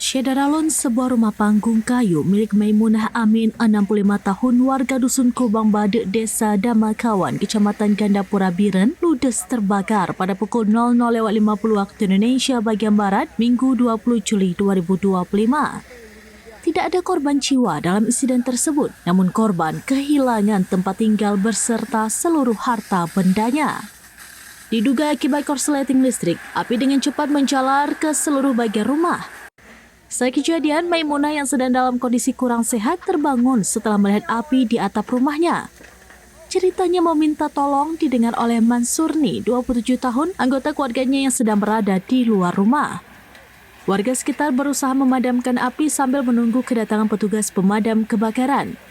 Syedaralun, sebuah rumah panggung kayu milik Maimunah Amin, 65 tahun, warga Dusun Kubang Badek, Desa Damakawan, Kecamatan Gandapura Biren, ludes terbakar pada pukul 00.50 waktu Indonesia bagian Barat, Minggu 20 Juli 2025. Tidak ada korban jiwa dalam insiden tersebut, namun korban kehilangan tempat tinggal beserta seluruh harta bendanya. Diduga akibat korsleting listrik, api dengan cepat menjalar ke seluruh bagian rumah. Saat kejadian, Maimunah yang sedang dalam kondisi kurang sehat terbangun setelah melihat api di atap rumahnya. Ceritanya meminta tolong didengar oleh Mansurni, 27 tahun, anggota keluarganya yang sedang berada di luar rumah. Warga sekitar berusaha memadamkan api sambil menunggu kedatangan petugas pemadam kebakaran.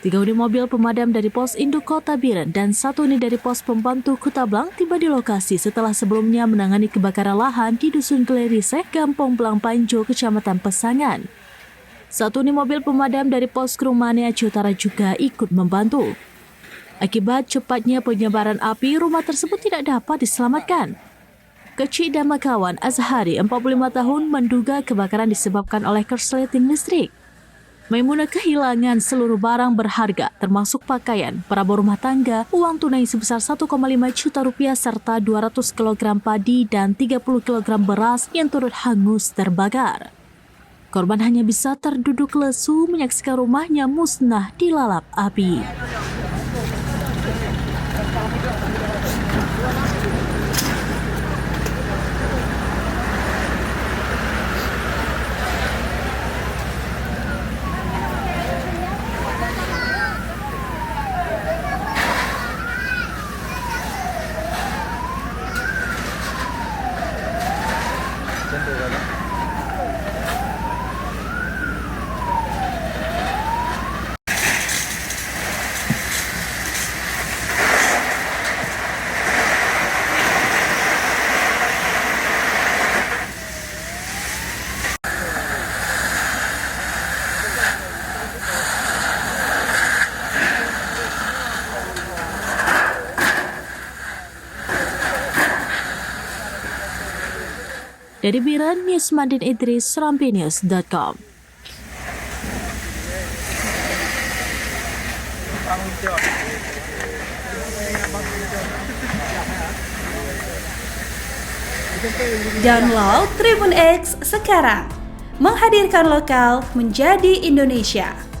3 unit mobil pemadam dari Pos Induk Kota Biren dan 1 unit dari Pos Pembantu Kutablang tiba di lokasi setelah sebelumnya menangani kebakaran lahan di Dusun Kleriseh, Kampung Belang Panjo, Kecamatan Pesangan. 1 unit mobil pemadam dari Pos Krumane Aceh Utara juga ikut membantu. Akibat cepatnya penyebaran api, rumah tersebut tidak dapat diselamatkan. Kecik Damakawan Azhari, 45 tahun, menduga kebakaran disebabkan oleh korsleting listrik. Maimunah kehilangan seluruh barang berharga termasuk pakaian, perabot rumah tangga, uang tunai sebesar 1,5 juta rupiah serta 200 kg padi dan 30 kg beras yang turut hangus terbakar. Korban hanya bisa terduduk lesu menyaksikan rumahnya musnah dilalap api. Dari Biren, Newsmadin Idris, serampinews.com. Download Tribun X sekarang, menghadirkan lokal menjadi Indonesia.